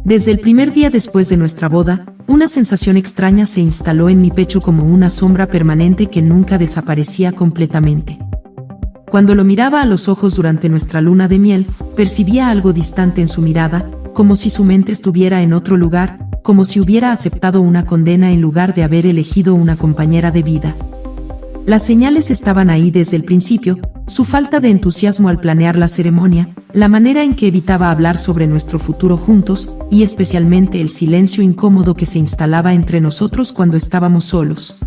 Desde el primer día después de nuestra boda, una sensación extraña se instaló en mi pecho como una sombra permanente que nunca desaparecía completamente. Cuando lo miraba a los ojos durante nuestra luna de miel, percibía algo distante en su mirada, como si su mente estuviera en otro lugar, como si hubiera aceptado una condena en lugar de haber elegido una compañera de vida. Las señales estaban ahí desde el principio, su falta de entusiasmo al planear la ceremonia, la manera en que evitaba hablar sobre nuestro futuro juntos, y especialmente el silencio incómodo que se instalaba entre nosotros cuando estábamos solos.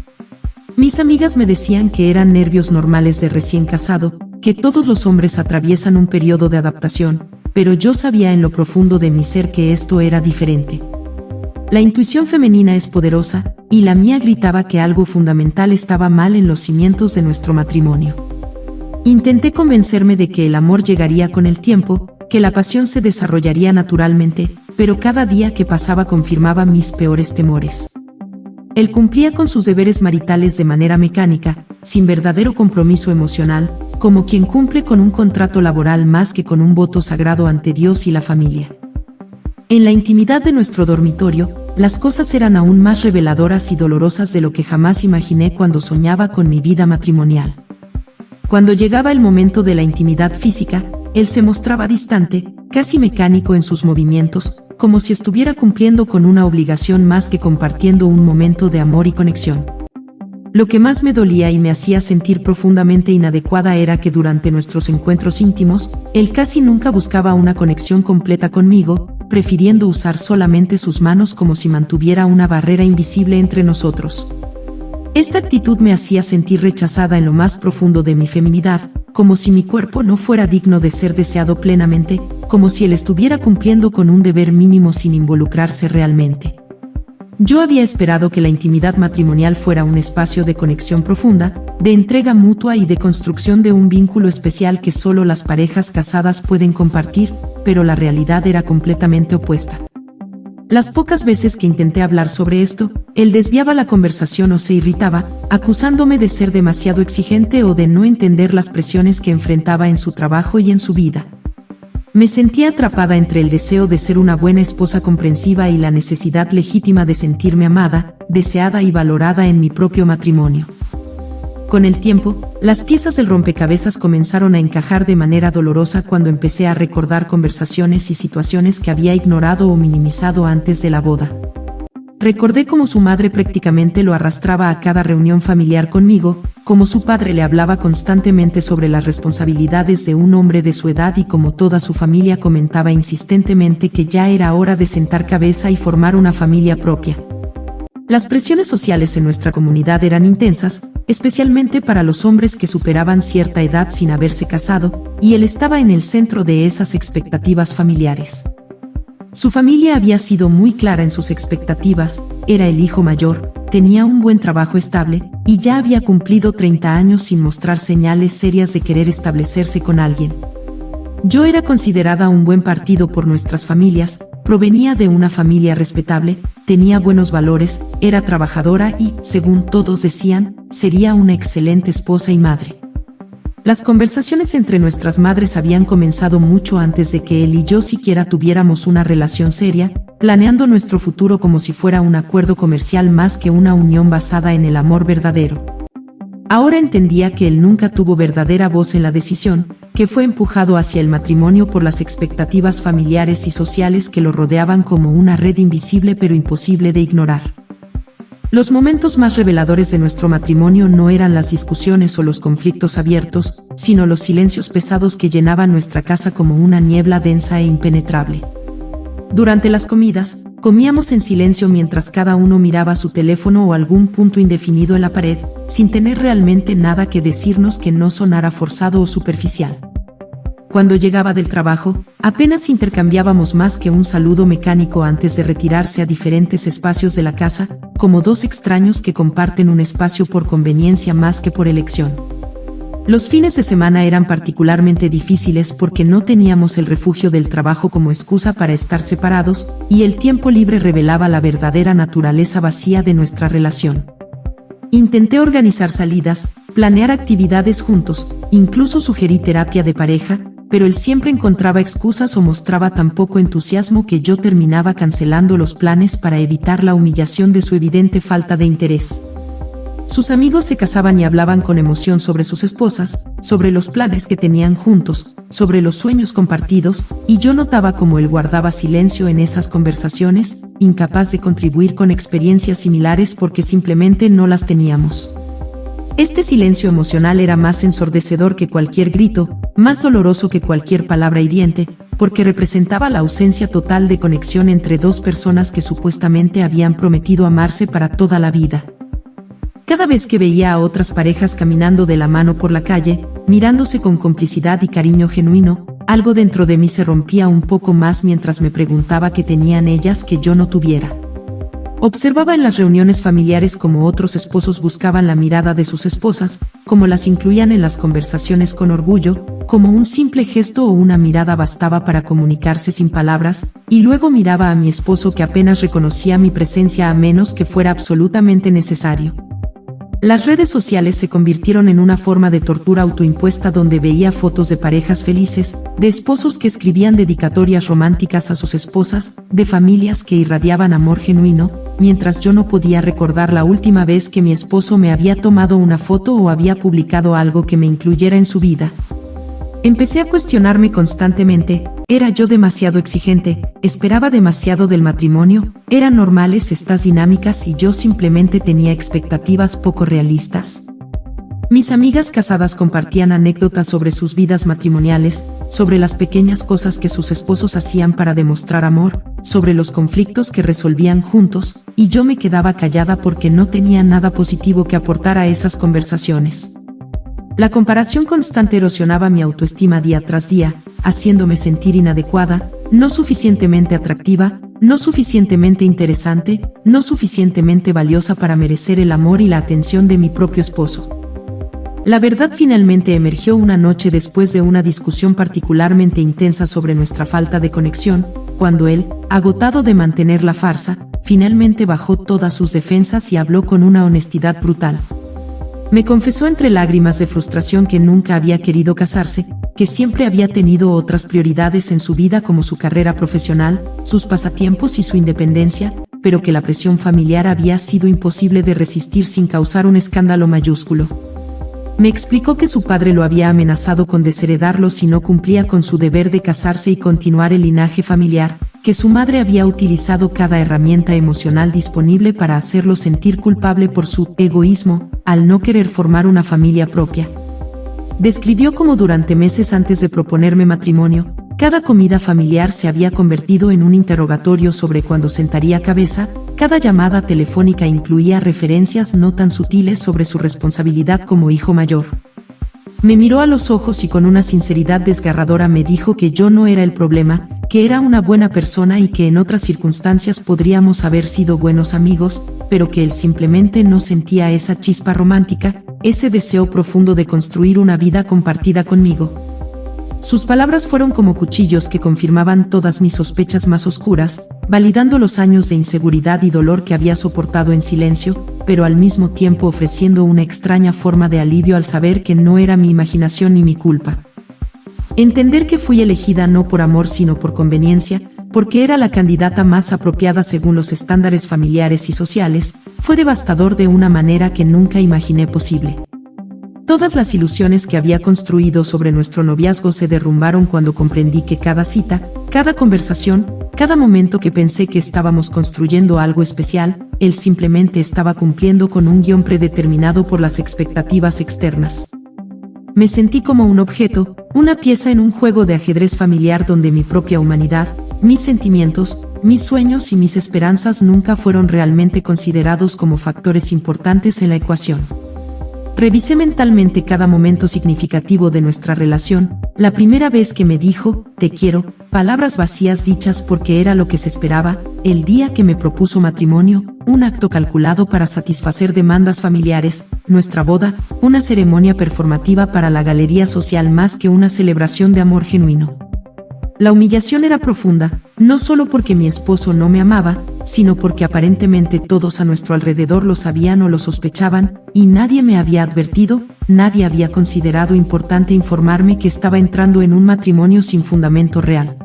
Mis amigas me decían que eran nervios normales de recién casado, que todos los hombres atraviesan un periodo de adaptación, pero yo sabía en lo profundo de mi ser que esto era diferente. La intuición femenina es poderosa, y la mía gritaba que algo fundamental estaba mal en los cimientos de nuestro matrimonio. Intenté convencerme de que el amor llegaría con el tiempo, que la pasión se desarrollaría naturalmente, pero cada día que pasaba confirmaba mis peores temores. Él cumplía con sus deberes maritales de manera mecánica, sin verdadero compromiso emocional, como quien cumple con un contrato laboral más que con un voto sagrado ante Dios y la familia. En la intimidad de nuestro dormitorio, las cosas eran aún más reveladoras y dolorosas de lo que jamás imaginé cuando soñaba con mi vida matrimonial. Cuando llegaba el momento de la intimidad física, él se mostraba distante, casi mecánico en sus movimientos, como si estuviera cumpliendo con una obligación más que compartiendo un momento de amor y conexión. Lo que más me dolía y me hacía sentir profundamente inadecuada era que durante nuestros encuentros íntimos, él casi nunca buscaba una conexión completa conmigo, prefiriendo usar solamente sus manos como si mantuviera una barrera invisible entre nosotros. Esta actitud me hacía sentir rechazada en lo más profundo de mi feminidad, como si mi cuerpo no fuera digno de ser deseado plenamente, como si él estuviera cumpliendo con un deber mínimo sin involucrarse realmente. Yo había esperado que la intimidad matrimonial fuera un espacio de conexión profunda, de entrega mutua y de construcción de un vínculo especial que solo las parejas casadas pueden compartir, pero la realidad era completamente opuesta. Las pocas veces que intenté hablar sobre esto, él desviaba la conversación o se irritaba, acusándome de ser demasiado exigente o de no entender las presiones que enfrentaba en su trabajo y en su vida. Me sentía atrapada entre el deseo de ser una buena esposa comprensiva y la necesidad legítima de sentirme amada, deseada y valorada en mi propio matrimonio. Con el tiempo, las piezas del rompecabezas comenzaron a encajar de manera dolorosa cuando empecé a recordar conversaciones y situaciones que había ignorado o minimizado antes de la boda. Recordé cómo su madre prácticamente lo arrastraba a cada reunión familiar conmigo, cómo su padre le hablaba constantemente sobre las responsabilidades de un hombre de su edad y cómo toda su familia comentaba insistentemente que ya era hora de sentar cabeza y formar una familia propia. Las presiones sociales en nuestra comunidad eran intensas, especialmente para los hombres que superaban cierta edad sin haberse casado, y él estaba en el centro de esas expectativas familiares. Su familia había sido muy clara en sus expectativas, era el hijo mayor, tenía un buen trabajo estable, y ya había cumplido 30 años sin mostrar señales serias de querer establecerse con alguien. Yo era considerada un buen partido por nuestras familias, provenía de una familia respetable, tenía buenos valores, era trabajadora y, según todos decían, sería una excelente esposa y madre. Las conversaciones entre nuestras madres habían comenzado mucho antes de que él y yo siquiera tuviéramos una relación seria, planeando nuestro futuro como si fuera un acuerdo comercial más que una unión basada en el amor verdadero. Ahora entendía que él nunca tuvo verdadera voz en la decisión, que fue empujado hacia el matrimonio por las expectativas familiares y sociales que lo rodeaban como una red invisible pero imposible de ignorar. Los momentos más reveladores de nuestro matrimonio no eran las discusiones o los conflictos abiertos, sino los silencios pesados que llenaban nuestra casa como una niebla densa e impenetrable. Durante las comidas, comíamos en silencio mientras cada uno miraba su teléfono o algún punto indefinido en la pared, sin tener realmente nada que decirnos que no sonara forzado o superficial. Cuando llegaba del trabajo, apenas intercambiábamos más que un saludo mecánico antes de retirarse a diferentes espacios de la casa, como dos extraños que comparten un espacio por conveniencia más que por elección. Los fines de semana eran particularmente difíciles porque no teníamos el refugio del trabajo como excusa para estar separados, y el tiempo libre revelaba la verdadera naturaleza vacía de nuestra relación. Intenté organizar salidas, planear actividades juntos, incluso sugerí terapia de pareja, pero él siempre encontraba excusas o mostraba tan poco entusiasmo que yo terminaba cancelando los planes para evitar la humillación de su evidente falta de interés. Sus amigos se casaban y hablaban con emoción sobre sus esposas, sobre los planes que tenían juntos, sobre los sueños compartidos, y yo notaba cómo él guardaba silencio en esas conversaciones, incapaz de contribuir con experiencias similares porque simplemente no las teníamos. Este silencio emocional era más ensordecedor que cualquier grito, más doloroso que cualquier palabra hiriente, porque representaba la ausencia total de conexión entre dos personas que supuestamente habían prometido amarse para toda la vida. Cada vez que veía a otras parejas caminando de la mano por la calle, mirándose con complicidad y cariño genuino, algo dentro de mí se rompía un poco más mientras me preguntaba qué tenían ellas que yo no tuviera. Observaba en las reuniones familiares cómo otros esposos buscaban la mirada de sus esposas, cómo las incluían en las conversaciones con orgullo, como un simple gesto o una mirada bastaba para comunicarse sin palabras, y luego miraba a mi esposo que apenas reconocía mi presencia a menos que fuera absolutamente necesario. Las redes sociales se convirtieron en una forma de tortura autoimpuesta donde veía fotos de parejas felices, de esposos que escribían dedicatorias románticas a sus esposas, de familias que irradiaban amor genuino, mientras yo no podía recordar la última vez que mi esposo me había tomado una foto o había publicado algo que me incluyera en su vida. Empecé a cuestionarme constantemente, ¿era yo demasiado exigente? ¿Esperaba demasiado del matrimonio? ¿Eran normales estas dinámicas y yo simplemente tenía expectativas poco realistas? Mis amigas casadas compartían anécdotas sobre sus vidas matrimoniales, sobre las pequeñas cosas que sus esposos hacían para demostrar amor, sobre los conflictos que resolvían juntos, y yo me quedaba callada porque no tenía nada positivo que aportar a esas conversaciones. La comparación constante erosionaba mi autoestima día tras día, haciéndome sentir inadecuada, no suficientemente atractiva, no suficientemente interesante, no suficientemente valiosa para merecer el amor y la atención de mi propio esposo. La verdad finalmente emergió una noche después de una discusión particularmente intensa sobre nuestra falta de conexión, cuando él, agotado de mantener la farsa, finalmente bajó todas sus defensas y habló con una honestidad brutal. Me confesó entre lágrimas de frustración que nunca había querido casarse, que siempre había tenido otras prioridades en su vida como su carrera profesional, sus pasatiempos y su independencia, pero que la presión familiar había sido imposible de resistir sin causar un escándalo mayúsculo. Me explicó que su padre lo había amenazado con desheredarlo si no cumplía con su deber de casarse y continuar el linaje familiar, que su madre había utilizado cada herramienta emocional disponible para hacerlo sentir culpable por su egoísmo, al no querer formar una familia propia. Describió cómo durante meses antes de proponerme matrimonio, cada comida familiar se había convertido en un interrogatorio sobre cuándo sentaría cabeza, cada llamada telefónica incluía referencias no tan sutiles sobre su responsabilidad como hijo mayor. Me miró a los ojos y con una sinceridad desgarradora me dijo que yo no era el problema, que era una buena persona y que en otras circunstancias podríamos haber sido buenos amigos, pero que él simplemente no sentía esa chispa romántica, ese deseo profundo de construir una vida compartida conmigo. Sus palabras fueron como cuchillos que confirmaban todas mis sospechas más oscuras, validando los años de inseguridad y dolor que había soportado en silencio, pero al mismo tiempo ofreciendo una extraña forma de alivio al saber que no era mi imaginación ni mi culpa. Entender que fui elegida no por amor sino por conveniencia, porque era la candidata más apropiada según los estándares familiares y sociales, fue devastador de una manera que nunca imaginé posible. Todas las ilusiones que había construido sobre nuestro noviazgo se derrumbaron cuando comprendí que cada cita, cada conversación, cada momento que pensé que estábamos construyendo algo especial, él simplemente estaba cumpliendo con un guión predeterminado por las expectativas externas. Me sentí como un objeto, una pieza en un juego de ajedrez familiar donde mi propia humanidad, mis sentimientos, mis sueños y mis esperanzas nunca fueron realmente considerados como factores importantes en la ecuación. Revisé mentalmente cada momento significativo de nuestra relación, la primera vez que me dijo, te quiero, palabras vacías dichas porque era lo que se esperaba, el día que me propuso matrimonio, un acto calculado para satisfacer demandas familiares, nuestra boda, una ceremonia performativa para la galería social más que una celebración de amor genuino. La humillación era profunda, no solo porque mi esposo no me amaba, sino porque aparentemente todos a nuestro alrededor lo sabían o lo sospechaban, y nadie me había advertido, nadie había considerado importante informarme que estaba entrando en un matrimonio sin fundamento real.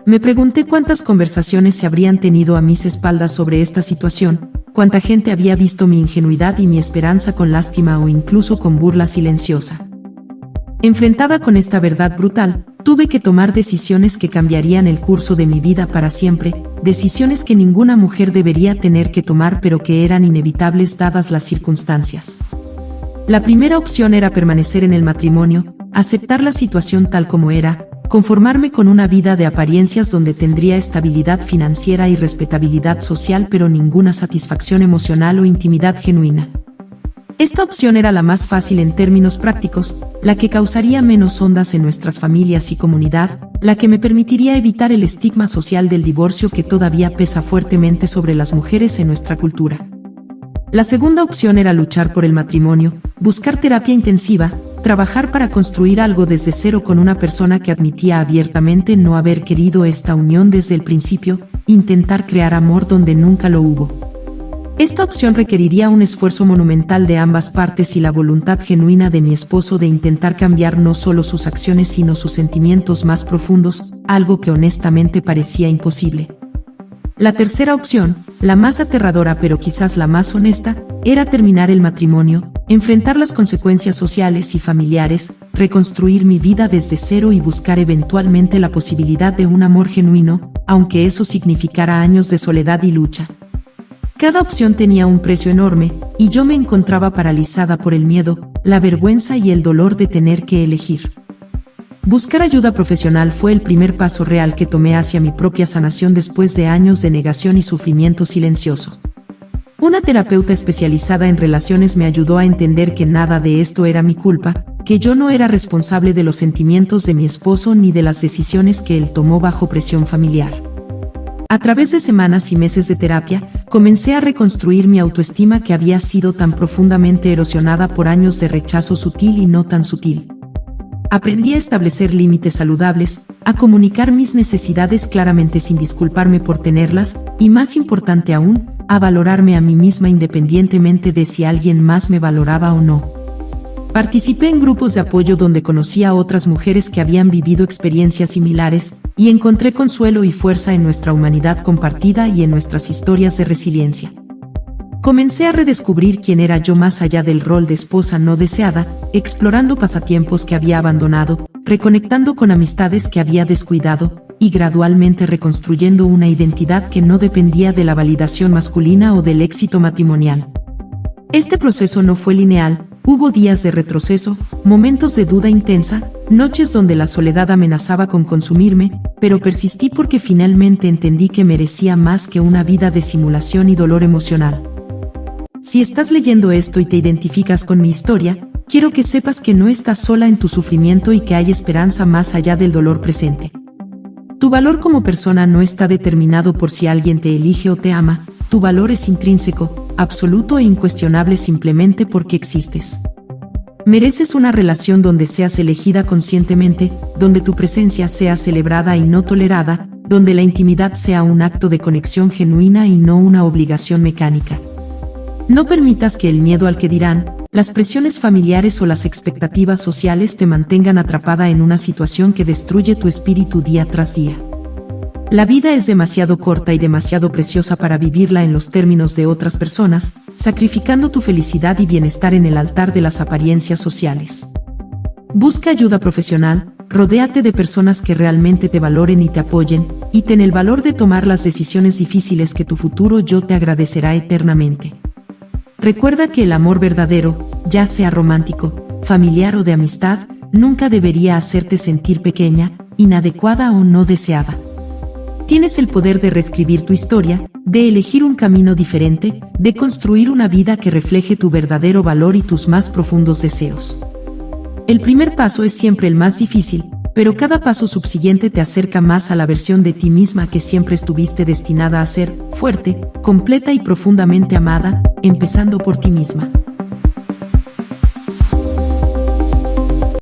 Me pregunté cuántas conversaciones se habrían tenido a mis espaldas sobre esta situación, cuánta gente había visto mi ingenuidad y mi esperanza con lástima o incluso con burla silenciosa. Enfrentada con esta verdad brutal, tuve que tomar decisiones que cambiarían el curso de mi vida para siempre, decisiones que ninguna mujer debería tener que tomar pero que eran inevitables dadas las circunstancias. La primera opción era permanecer en el matrimonio, aceptar la situación tal como era, conformarme con una vida de apariencias donde tendría estabilidad financiera y respetabilidad social pero ninguna satisfacción emocional o intimidad genuina. Esta opción era la más fácil en términos prácticos, la que causaría menos ondas en nuestras familias y comunidad, la que me permitiría evitar el estigma social del divorcio que todavía pesa fuertemente sobre las mujeres en nuestra cultura. La segunda opción era luchar por el matrimonio, buscar terapia intensiva, trabajar para construir algo desde cero con una persona que admitía abiertamente no haber querido esta unión desde el principio, intentar crear amor donde nunca lo hubo. Esta opción requeriría un esfuerzo monumental de ambas partes y la voluntad genuina de mi esposo de intentar cambiar no solo sus acciones sino sus sentimientos más profundos, algo que honestamente parecía imposible. La tercera opción, la más aterradora pero quizás la más honesta, era terminar el matrimonio, enfrentar las consecuencias sociales y familiares, reconstruir mi vida desde cero y buscar eventualmente la posibilidad de un amor genuino, aunque eso significara años de soledad y lucha. Cada opción tenía un precio enorme, y yo me encontraba paralizada por el miedo, la vergüenza y el dolor de tener que elegir. Buscar ayuda profesional fue el primer paso real que tomé hacia mi propia sanación después de años de negación y sufrimiento silencioso. Una terapeuta especializada en relaciones me ayudó a entender que nada de esto era mi culpa, que yo no era responsable de los sentimientos de mi esposo ni de las decisiones que él tomó bajo presión familiar. A través de semanas y meses de terapia, comencé a reconstruir mi autoestima que había sido tan profundamente erosionada por años de rechazo sutil y no tan sutil. Aprendí a establecer límites saludables, a comunicar mis necesidades claramente sin disculparme por tenerlas, y más importante aún, a valorarme a mí misma independientemente de si alguien más me valoraba o no. Participé en grupos de apoyo donde conocí a otras mujeres que habían vivido experiencias similares, y encontré consuelo y fuerza en nuestra humanidad compartida y en nuestras historias de resiliencia. Comencé a redescubrir quién era yo más allá del rol de esposa no deseada, explorando pasatiempos que había abandonado, reconectando con amistades que había descuidado, y gradualmente reconstruyendo una identidad que no dependía de la validación masculina o del éxito matrimonial. Este proceso no fue lineal. Hubo días de retroceso, momentos de duda intensa, noches donde la soledad amenazaba con consumirme, pero persistí porque finalmente entendí que merecía más que una vida de simulación y dolor emocional. Si estás leyendo esto y te identificas con mi historia, quiero que sepas que no estás sola en tu sufrimiento y que hay esperanza más allá del dolor presente. Tu valor como persona no está determinado por si alguien te elige o te ama, tu valor es intrínseco, absoluto e incuestionable simplemente porque existes. Mereces una relación donde seas elegida conscientemente, donde tu presencia sea celebrada y no tolerada, donde la intimidad sea un acto de conexión genuina y no una obligación mecánica. No permitas que el miedo al que dirán, las presiones familiares o las expectativas sociales te mantengan atrapada en una situación que destruye tu espíritu día tras día. La vida es demasiado corta y demasiado preciosa para vivirla en los términos de otras personas, sacrificando tu felicidad y bienestar en el altar de las apariencias sociales. Busca ayuda profesional, rodéate de personas que realmente te valoren y te apoyen, y ten el valor de tomar las decisiones difíciles que tu futuro yo te agradecerá eternamente. Recuerda que el amor verdadero, ya sea romántico, familiar o de amistad, nunca debería hacerte sentir pequeña, inadecuada o no deseada. Tienes el poder de reescribir tu historia, de elegir un camino diferente, de construir una vida que refleje tu verdadero valor y tus más profundos deseos. El primer paso es siempre el más difícil, pero cada paso subsiguiente te acerca más a la versión de ti misma que siempre estuviste destinada a ser, fuerte, completa y profundamente amada, empezando por ti misma.